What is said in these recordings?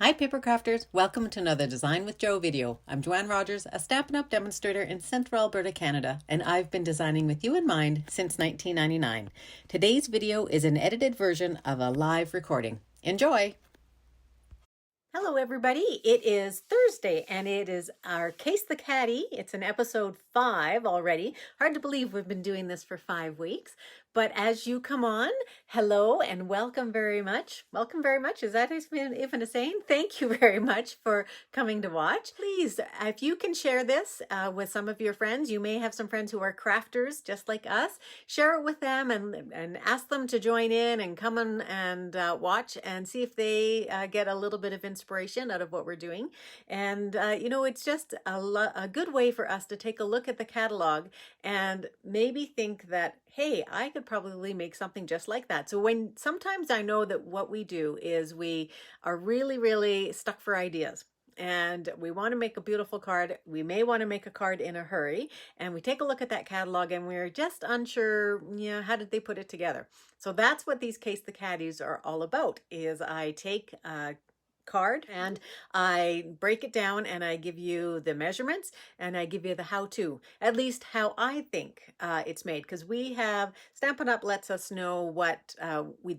Hi Papercrafters, welcome to another Design with Joe video. I'm Joanne Rogers, a Stampin' Up! Demonstrator in Central Alberta, Canada, and I've been designing with you in mind since 1999. Today's video is an edited version of a live recording. Enjoy! Hello everybody, it is Thursday and it is our Case the Cattie. It's an episode 5 already. Hard to believe we've been doing this for 5 weeks. But as you come on, hello and welcome very much. Welcome very much. Is that even a saying? Thank you very much for coming to watch. Please, if you can share this with some of your friends, you may have some friends who are crafters just like us. Share it with them and ask them to join in and come on and watch and see if they get a little bit of inspiration out of what we're doing. And, you know, it's just a good way for us to take a look at the catalog and maybe think that, hey, I could probably make something just like that. So sometimes I know that what we do is we are really stuck for ideas and we want to make a beautiful card. We may want to make a card in a hurry and we take a look at that catalog and we're just unsure, how did they put it together? So that's what these Case the Catties are all about, is I take card and I break it down and I give you the measurements and I give you the how-to, at least how I think it's made, because we have Stampin' Up! Lets us know what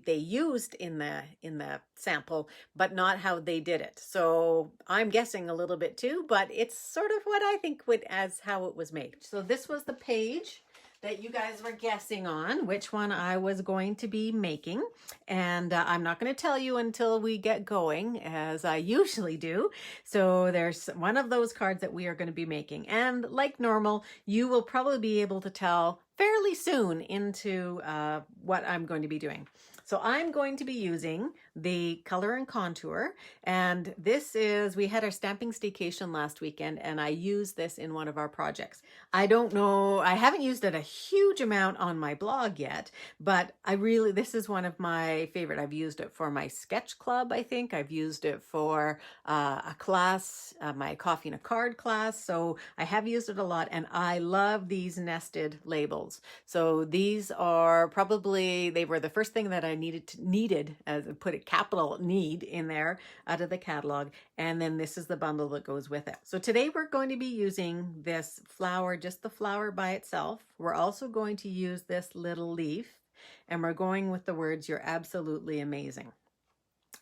they used in the sample, but not how they did it. So I'm guessing a little bit too, but it's sort of what I think as how it was made. So this was the page that you guys were guessing on which one I was going to be making. And I'm not going to tell you until we get going, as I usually do. So there's one of those cards that we are going to be making. And like normal, you will probably be able to tell fairly soon into what I'm going to be doing. So I'm going to be using the Color and Contour, and this is, we had our stamping staycation last weekend and I used this in one of our projects. I don't know, I haven't used it a huge amount on my blog yet, but this is one of my favorite. I've used it for my sketch club, I think. I've used it for a class, my Coffee and a Card class, so I have used it a lot and I love these nested labels. So these are probably, they were the first thing that I needed, as I put it, capital need in there out of the catalog. And then this is the bundle that goes with it. So today we're going to be using this flower, just the flower by itself. We're also going to use this little leaf and we're going with the words, "You're absolutely amazing."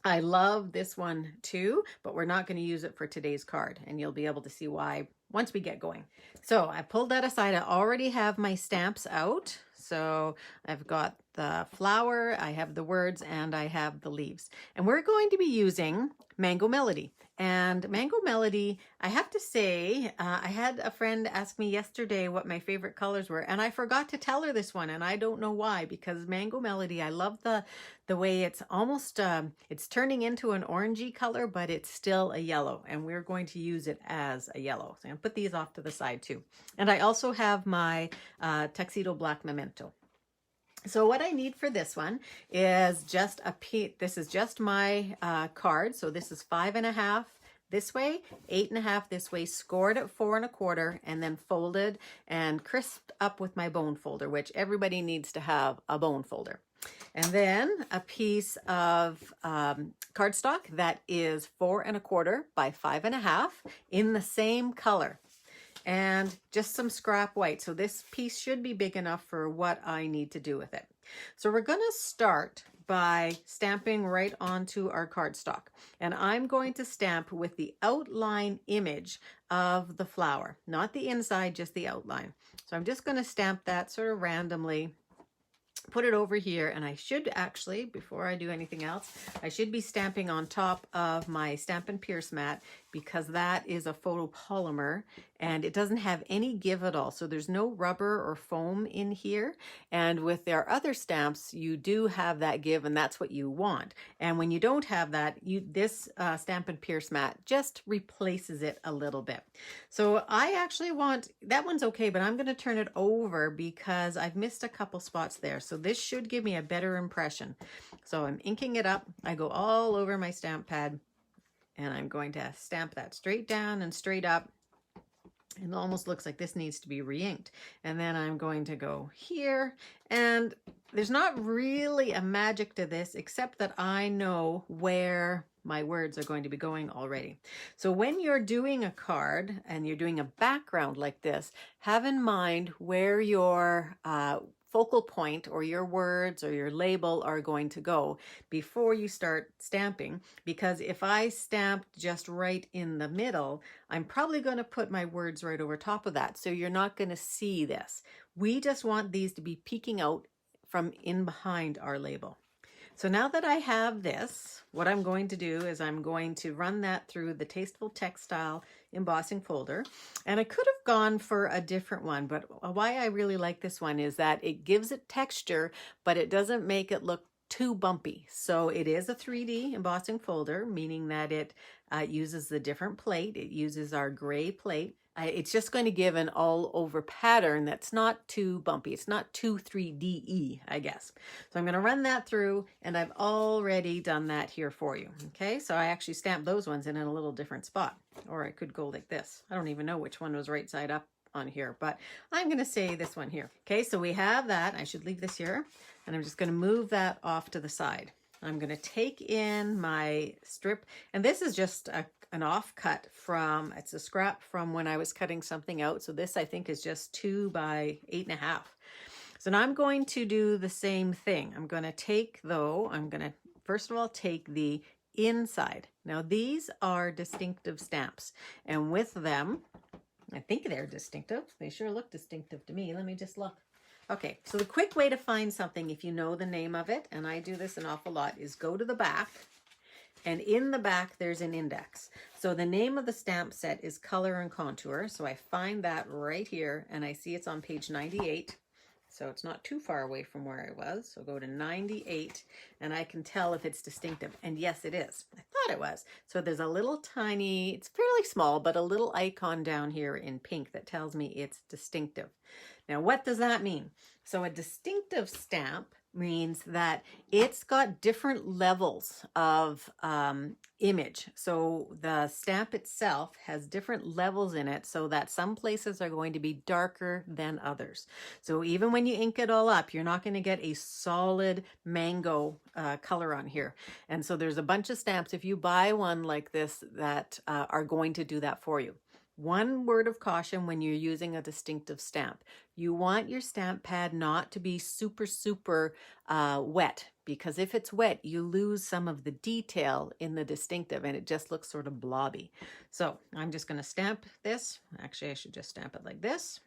I love this one too, but we're not going to use it for today's card, and you'll be able to see why once we get going. So I pulled that aside. I already have my stamps out. So I've got the flower, I have the words, and I have the leaves. And we're going to be using Mango Melody. And Mango Melody, I have to say, I had a friend ask me yesterday what my favorite colors were, and I forgot to tell her this one, and I don't know why, because Mango Melody, I love the way it's almost, it's turning into an orangey color, but it's still a yellow, and we're going to use it as a yellow. So I'm going to put these off to the side too. And I also have my Tuxedo Black Memento. So what I need for this one is just a piece. This is just my card. So this is 5.5 this way, 8.5 this way, scored at 4 1/4, and then folded and crisped up with my bone folder, which everybody needs to have a bone folder. And then a piece of cardstock that is 4 1/4 by 5.5 in the same color. And just some scrap white. So this piece should be big enough for what I need to do with it. So we're going to start by stamping right onto our cardstock. And I'm going to stamp with the outline image of the flower, not the inside, just the outline. So I'm just going to stamp that sort of randomly, put it over here, and I should actually, before I do anything else, I should be stamping on top of my Stampin' Pierce mat, because that is a photopolymer and it doesn't have any give at all. So there's no rubber or foam in here. And with our other stamps, you do have that give, and that's what you want. And when you don't have that, this Stampin' Pierce mat just replaces it a little bit. So I actually want, that one's okay, but I'm going to turn it over because I've missed a couple spots there. So this should give me a better impression. So I'm inking it up. I go all over my stamp pad, and I'm going to stamp that straight down and straight up. It almost looks like this needs to be re-inked. And then I'm going to go here, and there's not really a magic to this, except that I know where my words are going to be going already. So when you're doing a card and you're doing a background like this, have in mind where your focal point or your words or your label are going to go before you start stamping, because if I stamped just right in the middle, I'm probably going to put my words right over top of that, so you're not going to see this. We just want these to be peeking out from in behind our label. So now that I have this, what I'm going to do is I'm going to run that through the Tasteful Textile embossing folder. And I could have gone for a different one, but why I really like this one is that it gives it texture, but it doesn't make it look too bumpy. So it is a 3D embossing folder, meaning that it uses the different plate. It uses our gray plate. It's just going to give an all over pattern that's not too bumpy. It's not too 3D-y, I guess. So I'm going to run that through, and I've already done that here for you. Okay, so I actually stamped those ones in a little different spot, or I could go like this. I don't even know which one was right side up on here, but I'm going to say this one here. Okay, so we have that. I should leave this here, and I'm just going to move that off to the side. I'm going to take in my strip, and this is just an offcut from, it's a scrap from when I was cutting something out. So this I think is just 2 by 8.5. So now I'm going to do the same thing. I'm going to take though, I'm going to first of all take the inside. Now these are distinctive stamps, and with them, I think they're distinctive. They sure look distinctive to me. Let me just look. Okay, so the quick way to find something, if you know the name of it, and I do this an awful lot, is go to the back, and in the back there's an index. So the name of the stamp set is Color and Contour. So I find that right here, and I see it's on page 98. So it's not too far away from where I was. So go to 98, and I can tell if it's distinctive. And yes, it is. I thought it was. So there's a little tiny, it's fairly small, but a little icon down here in pink that tells me it's distinctive. Now, what does that mean? So a distinctive stamp means that it's got different levels of image. So the stamp itself has different levels in it, so that some places are going to be darker than others. So even when you ink it all up, you're not going to get a solid mango color on here. And so there's a bunch of stamps, if you buy one like this, that are going to do that for you. One word of caution when you're using a distinctive stamp. You want your stamp pad not to be super wet, because if it's wet, you lose some of the detail in the distinctive and it just looks sort of blobby. So I'm just going to stamp this. Actually, I should just stamp it like this.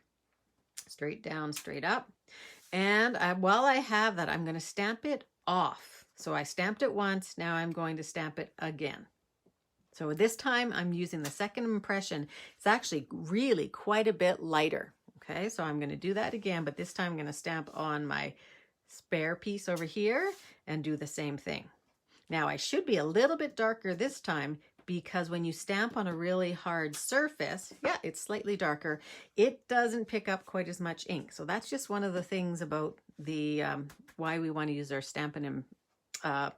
Straight down, straight up. And while I have that, I'm going to stamp it off. So I stamped it once. Now I'm going to stamp it again. So this time I'm using the second impression. It's actually really quite a bit lighter. Okay, so I'm going to do that again, but this time I'm going to stamp on my spare piece over here and do the same thing. Now I should be a little bit darker this time, because when you stamp on a really hard surface, yeah, it's slightly darker, it doesn't pick up quite as much ink. So that's just one of the things about the why we want to use our Stampin' and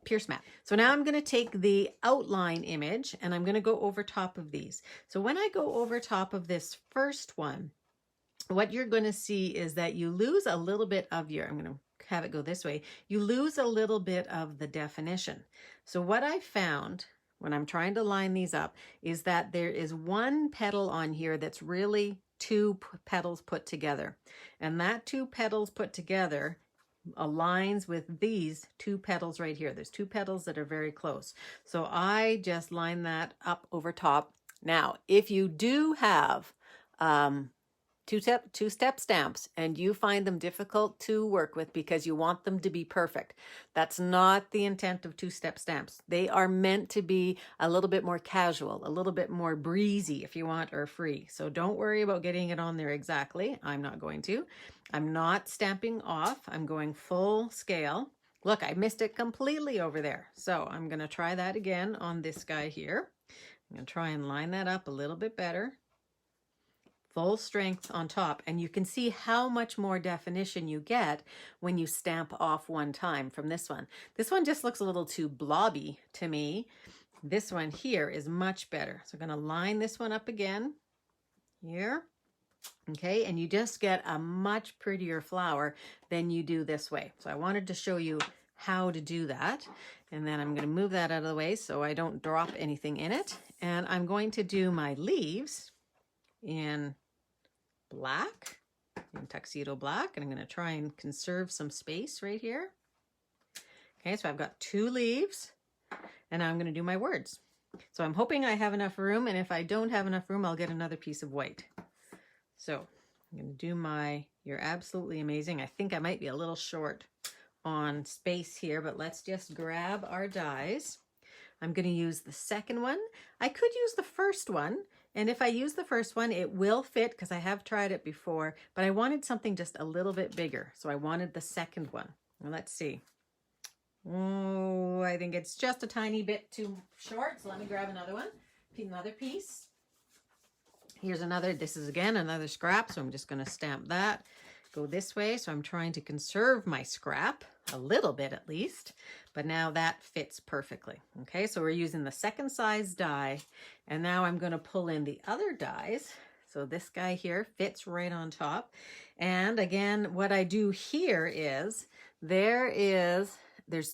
Pierce mat. So now I'm going to take the outline image and I'm going to go over top of these. So when I go over top of this first one, what you're going to see is that you lose a little bit of your, I'm going to have it go this way, you lose a little bit of the definition. So what I found when I'm trying to line these up is that there is one petal on here that's really 2 petals put together. And that 2 petals put together aligns with these 2 petals right here. There's 2 petals that are very close. So I just line that up over top. Now, if you do have two-step stamps and you find them difficult to work with because you want them to be perfect, that's not the intent of 2-step stamps. They are meant to be a little bit more casual, a little bit more breezy if you want, or free. So don't worry about getting it on there exactly. I'm not going to. I'm not stamping off. I'm going full scale. Look, I missed it completely over there. So I'm going to try that again on this guy here. I'm going to try and line that up a little bit better. Full strength on top, and you can see how much more definition you get when you stamp off one time from this one. This one just looks a little too blobby to me. This one here is much better. So I'm going to line this one up again here. Okay, and you just get a much prettier flower than you do this way. So I wanted to show you how to do that. And then I'm going to move that out of the way so I don't drop anything in it. And I'm going to do my leaves in black, in tuxedo black, and I'm going to try and conserve some space right here. Okay, so I've got 2 leaves, and I'm going to do my words. So I'm hoping I have enough room, and if I don't have enough room, I'll get another piece of white. So I'm going to do my You're Absolutely Amazing. I think I might be a little short on space here, but let's just grab our dies. I'm going to use the second one. I could use the first one, and if I use the first one, it will fit because I have tried it before, but I wanted something just a little bit bigger, so I wanted the second one. Well, let's see. Oh, I think it's just a tiny bit too short, so let me grab another one, another piece. Here's another, this is again another scrap, so I'm just going to stamp that. Go this way, so I'm trying to conserve my scrap, a little bit at least, but now that fits perfectly. Okay, so we're using the second size die, and now I'm going to pull in the other dies. So this guy here fits right on top. And again, what I do here is, there's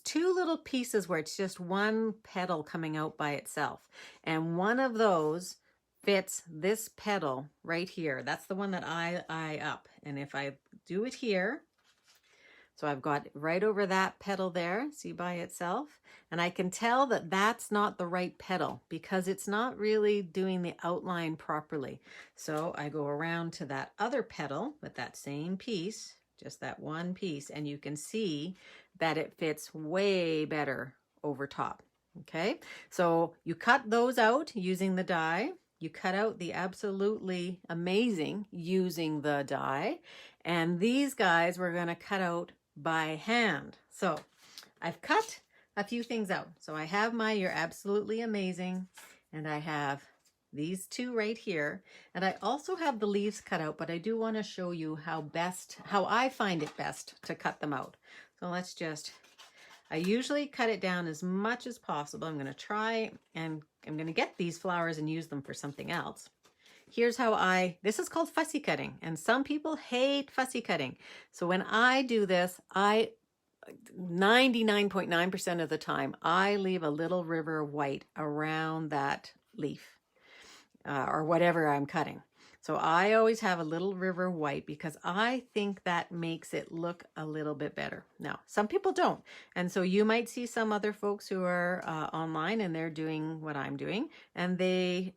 2 little pieces where it's just one petal coming out by itself. And one of those fits this petal right here. That's the one that I eye up. And if I do it here, so I've got right over that petal there, see, by itself. And I can tell that that's not the right petal because it's not really doing the outline properly. So I go around to that other petal with that same piece, just that one piece, and you can see that it fits way better over top. Okay, so you cut those out using the die. You cut out the Absolutely Amazing using the die. And these guys we're going to cut out by hand. So I've cut a few things out. So I have my You're Absolutely Amazing, and I have these 2 right here. And I also have the leaves cut out, but I do want to show you how I find it best to cut them out. So let's just, I usually cut it down as much as possible. I'm going to try, and I'm going to get these flowers and use them for something else. Here's how this is called fussy cutting, and some people hate fussy cutting. So when I do this, 99.9% of the time, I leave a little river of white around that leaf or whatever I'm cutting. So I always have a little river white because I think that makes it look a little bit better. Now, some people don't. And so you might see some other folks who are online and they're doing what I'm doing, and they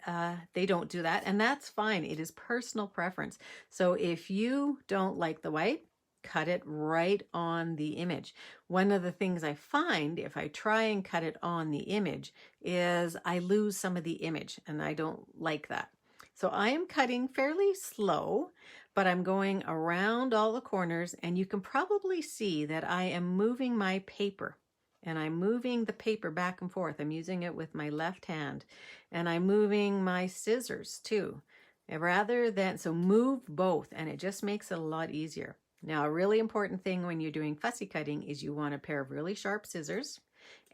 don't do that. And that's fine. It is personal preference. So if you don't like the white, cut it right on the image. One of the things I find if I try and cut it on the image is I lose some of the image, and I don't like that. So I am cutting fairly slow, but I'm going around all the corners, and you can probably see that I am moving my paper, and I'm moving the paper back and forth. I'm using it with my left hand, and I'm moving my scissors too. So move both, and it just makes it a lot easier. Now, a really important thing when you're doing fussy cutting is you want a pair of really sharp scissors,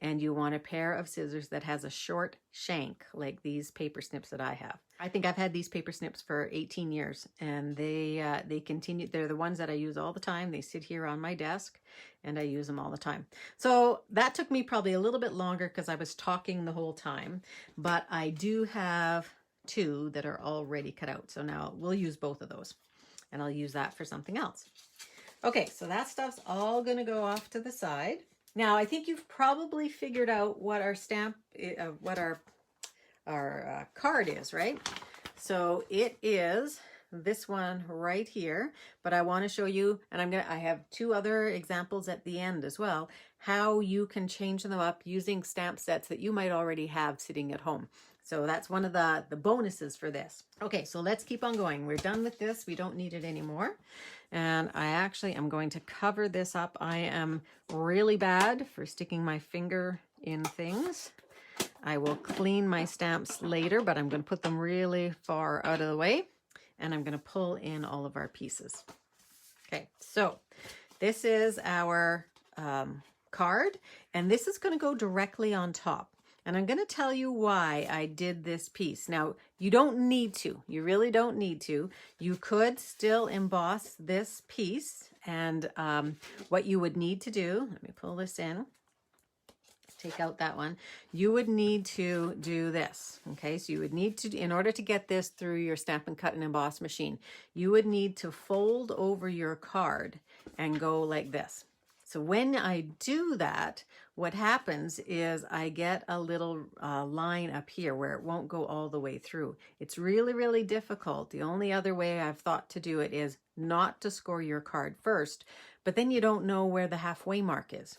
and you want a pair of scissors that has a short shank like these paper snips that I have. I think I've had these paper snips for 18 years, and they continue. They're the ones that I use all the time. They sit here on my desk, and I use them all the time. So that took me probably a little bit longer because I was talking the whole time, but I do have 2 that are already cut out. So now we'll use both of those, and I'll use that for something else. Okay, so that stuff's all going to go off to the side. Now, I think you've probably figured out what our card is, right? So it is this one right here, but I want to show you, and I have 2 other examples at the end as well, how you can change them up using stamp sets that you might already have sitting at home. So that's one of the bonuses for this. Okay, so let's keep on going. We're done with this. We don't need it anymore. And I actually am going to cover this up. I am really bad for sticking my finger in things. I will clean my stamps later, but I'm going to put them really far out of the way. And I'm going to pull in all of our pieces. Okay, so this is our card, and this is going to go directly on top. And I'm going to tell you why I did this piece. Now, you don't need to. You really don't need to. You could still emboss this piece And what you would need to do, let me pull this in, take out that one. You would need to do this. Okay, so you would need to, in order to get this through your Stampin' Cut and Emboss machine, you would need to fold over your card and go like this. So when I do that, what happens is I get a little line up here where it won't go all the way through. It's really, really difficult. The only other way I've thought to do it is not to score your card first, but then you don't know where the halfway mark is.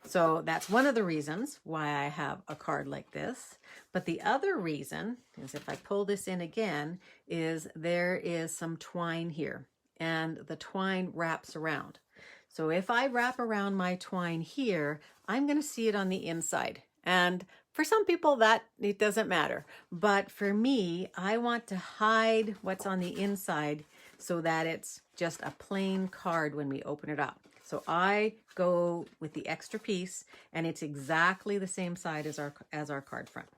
So that's one of the reasons why I have a card like this. But the other reason is, if I pull this in again, is there is some twine here, and the twine wraps around. So if I wrap around my twine here, I'm going to see it on the inside. And for some people that it doesn't matter. But for me, I want to hide what's on the inside so that it's just a plain card when we open it up. So I go with the extra piece, and it's exactly the same side as our card front.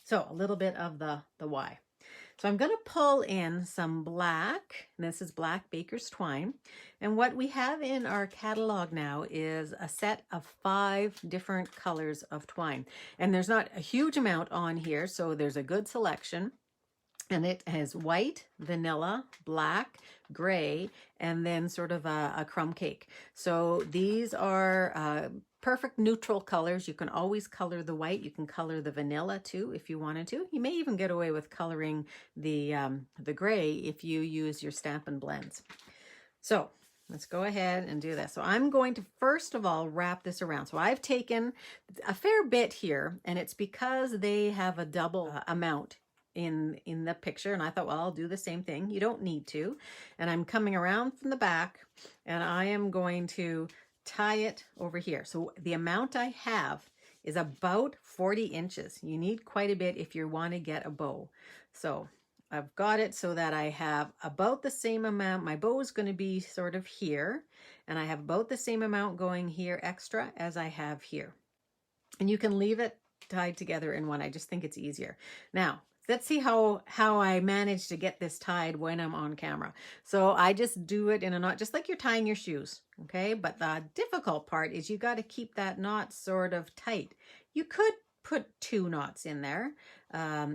So a little bit of the Y. So I'm going to pull in some black, and this is black baker's twine. And what we have in our catalog now is a set of 5 different colors of twine. And there's not a huge amount on here, so there's a good selection. And it has white, vanilla, black, gray, and then sort of a crumb cake. So these are perfect neutral colors. You can always color the white. You can color the vanilla too if you wanted to. You may even get away with coloring the gray if you use your Stampin' Blends. So let's go ahead and do this. So I'm going to first of all wrap this around. So I've taken a fair bit here, and it's because they have a double amount in the picture, and I thought, well, I'll do the same thing. You don't need to. And I'm coming around from the back, and I am going to tie it over here. So the amount I have is about 40 inches. You need quite a bit if you want to get a bow. So I've got it so that I have about the same amount. My bow is going to be sort of here, and I have about the same amount going here extra as I have here. And you can leave it tied together in one. I just think it's easier. Now, let's see how I manage to get this tied when I'm on camera. So I just do it in a knot, just like you're tying your shoes, okay? But the difficult part is you got to keep that knot sort of tight. You could put 2 knots in there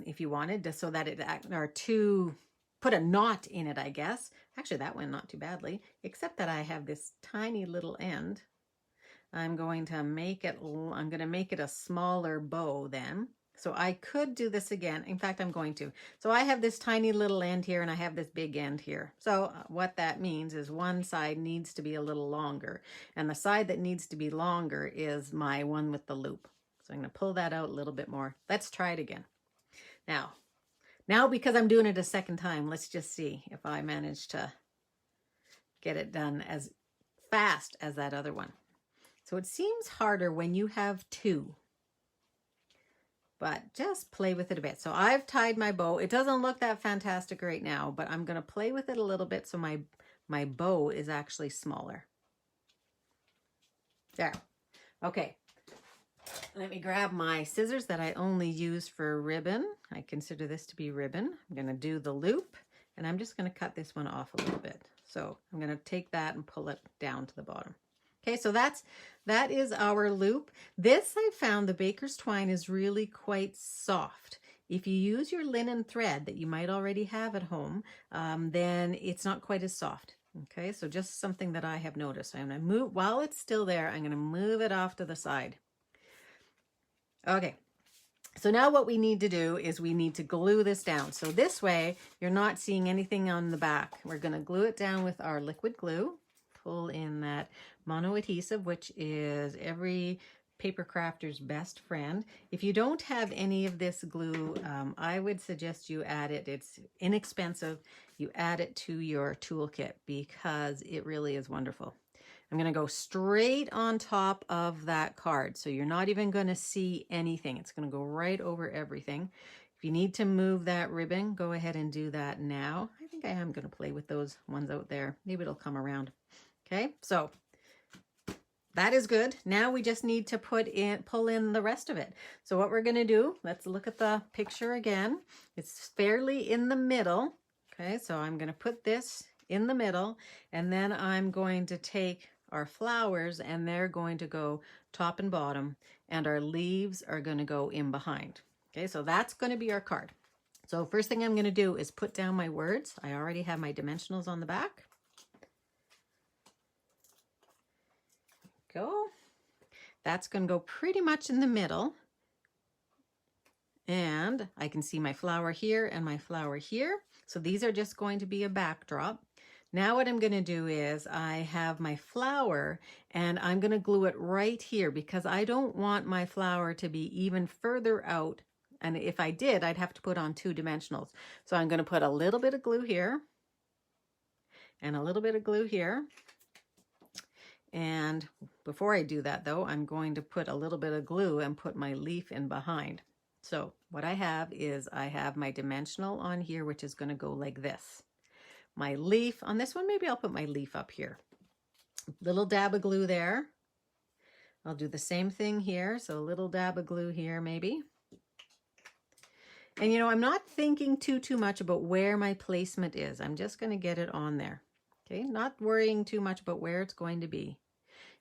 if you wanted to, so that it, or put a knot in it, I guess. Actually, that went not too badly, except that I have this tiny little end. I'm going to make it a smaller bow then. So I could do this again. In fact, I'm going to. So I have this tiny little end here, and I have this big end here. So what that means is one side needs to be a little longer. And the side that needs to be longer is my one with the loop. So I'm going to pull that out a little bit more. Let's try it again. Now because I'm doing it a second time, let's just see if I manage to get it done as fast as that other one. So it seems harder when you have 2. But just play with it a bit. So I've tied my bow. It doesn't look that fantastic right now, but I'm going to play with it a little bit so my bow is actually smaller. There. Okay. Let me grab my scissors that I only use for ribbon. I consider this to be ribbon. I'm going to do the loop, and I'm just going to cut this one off a little bit. So I'm going to take that and pull it down to the bottom. Okay, so that is our loop. This, I found, the baker's twine is really quite soft. If you use your linen thread that you might already have at home, then it's not quite as soft. Okay, so just something that I have noticed. I'm going to move, while it's still there, I'm going to move it off to the side. Okay, so now what we need to do is we need to glue this down. So this way, you're not seeing anything on the back. We're going to glue it down with our liquid glue. Pull in that mono adhesive, which is every paper crafter's best friend. If you don't have any of this glue, I would suggest you add it. It's inexpensive. You add it to your toolkit because it really is wonderful. I'm going to go straight on top of that card, so you're not even going to see anything. It's going to go right over everything. If you need to move that ribbon, go ahead and do that now. I think I am going to play with those ones out there. Maybe it'll come around. Okay, so that is good. Now we just need to pull in the rest of it. So what we're going to do, let's look at the picture again. It's fairly in the middle. Okay, so I'm going to put this in the middle, and then I'm going to take our flowers and they're going to go top and bottom, and our leaves are going to go in behind. Okay, so that's going to be our card. So first thing I'm going to do is put down my words. I already have my dimensionals on the back. Go. That's going to go pretty much in the middle. And I can see my flower here and my flower here. So these are just going to be a backdrop. Now what I'm going to do is I have my flower and I'm going to glue it right here because I don't want my flower to be even further out. And if I did, I'd have to put on 2 dimensionals. So I'm going to put a little bit of glue here and a little bit of glue here. And before I do that though, I'm going to put a little bit of glue and put my leaf in behind. So what I have is I have my dimensional on here, which is going to go like this. My leaf on this one, maybe I'll put my leaf up here. Little dab of glue there. I'll do the same thing here. So a little dab of glue here maybe. And you know, I'm not thinking too much about where my placement is. I'm just going to get it on there. Okay, not worrying too much about where it's going to be.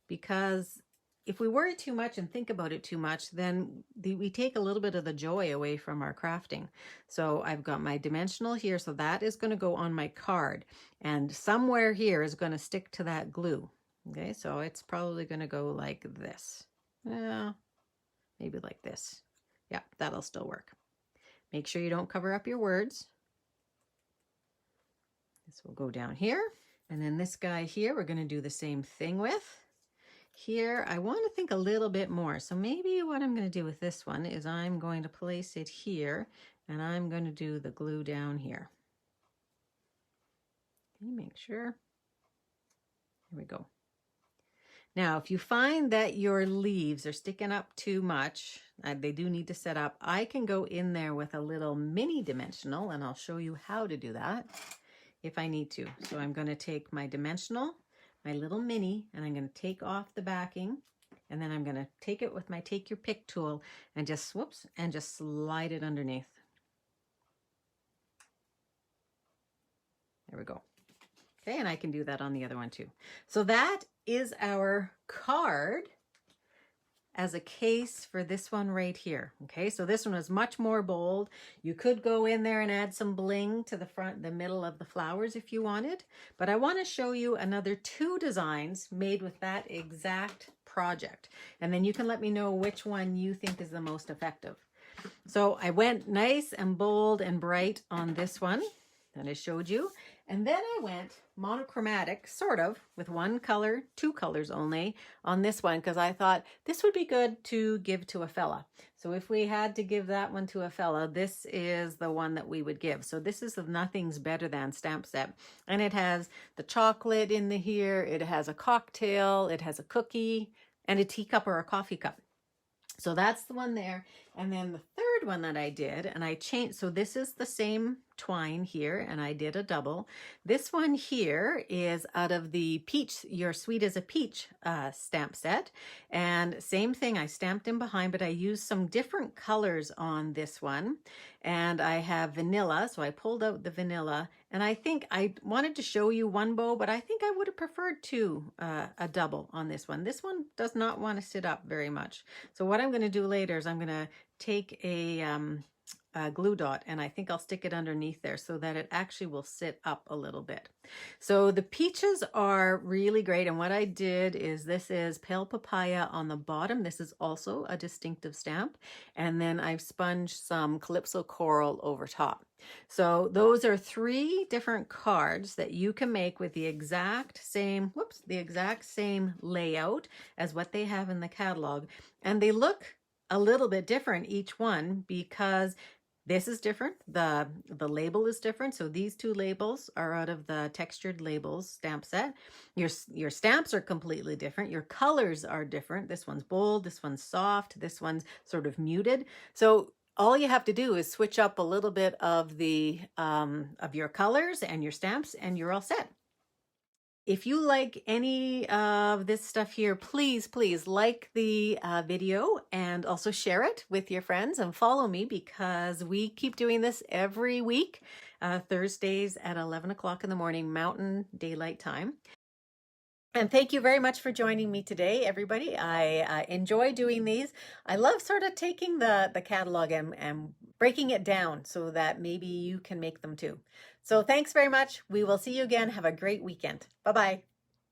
Because if we worry too much and think about it too much, then we take a little bit of the joy away from our crafting. So I've got my dimensional here, so that is going to go on my card. And somewhere here is going to stick to that glue. Okay, so it's probably going to go like this. Maybe like this. Yeah, that'll still work. Make sure you don't cover up your words. This will go down here. And then this guy here, we're going to do the same thing with. Here, I want to think a little bit more. So maybe what I'm going to do with this one is I'm going to place it here and I'm going to do the glue down here. Okay, make sure. Here we go. Now, if you find that your leaves are sticking up too much, they do need to set up, I can go in there with a little mini dimensional and I'll show you how to do that if I need to. So I'm going to take my dimensional, my little mini, and I'm going to take off the backing, and then I'm going to take it with my take your pick tool and just and just slide it underneath. There we go. Okay, and I can do that on the other one too. So that is our card as a case for this one right here. Okay, so this one is much more bold. You could go in there and add some bling to the front, the middle of the flowers if you wanted, but I want to show you another 2 designs made with that exact project. And then you can let me know which one you think is the most effective. So I went nice and bold and bright on this one that I showed you. And then I went monochromatic, sort of, with 1 color, 2 colors only on this one, because I thought this would be good to give to a fella. So if we had to give that one to a fella, this is the one that we would give. So this is the Nothing's Better Than stamp set. And it has the chocolate in here, it has a cocktail, it has a cookie, and a teacup or a coffee cup. So that's the one there. And then the third one that I did, and I changed, so this is the same twine here, and I did a double. This one here is out of the Peach, Your Sweet as a Peach stamp set. And same thing, I stamped in behind, but I used some different colors on this one. And I have vanilla, so I pulled out the vanilla. And I think I wanted to show you 1 bow, but I think I would have preferred 2, a double on this one. This one does not want to sit up very much. So what I'm going to do later is I'm going to take a glue dot, and I think I'll stick it underneath there so that it actually will sit up a little bit. So the peaches are really great, and what I did is this is Pale Papaya on the bottom. This is also a distinctive stamp, and then I've sponged some Calypso Coral over top. So those are 3 different cards that you can make with the exact same, the exact same layout as what they have in the catalog, and they look a little bit different each one because this is different. The label is different. So these 2 labels are out of the Textured Labels stamp set. Your stamps are completely different. Your colors are different. This one's bold, this one's soft, this one's sort of muted. So all you have to do is switch up a little bit of the of your colors and your stamps, and you're all set. If you like any of this stuff here, please like the video and also share it with your friends and follow me, because we keep doing this every week, Thursdays at 11 o'clock in the morning, Mountain Daylight Time. And thank you very much for joining me today, everybody. I enjoy doing these. I love sort of taking the catalog and breaking it down so that maybe you can make them too. So thanks very much. We will see you again. Have a great weekend. Bye-bye.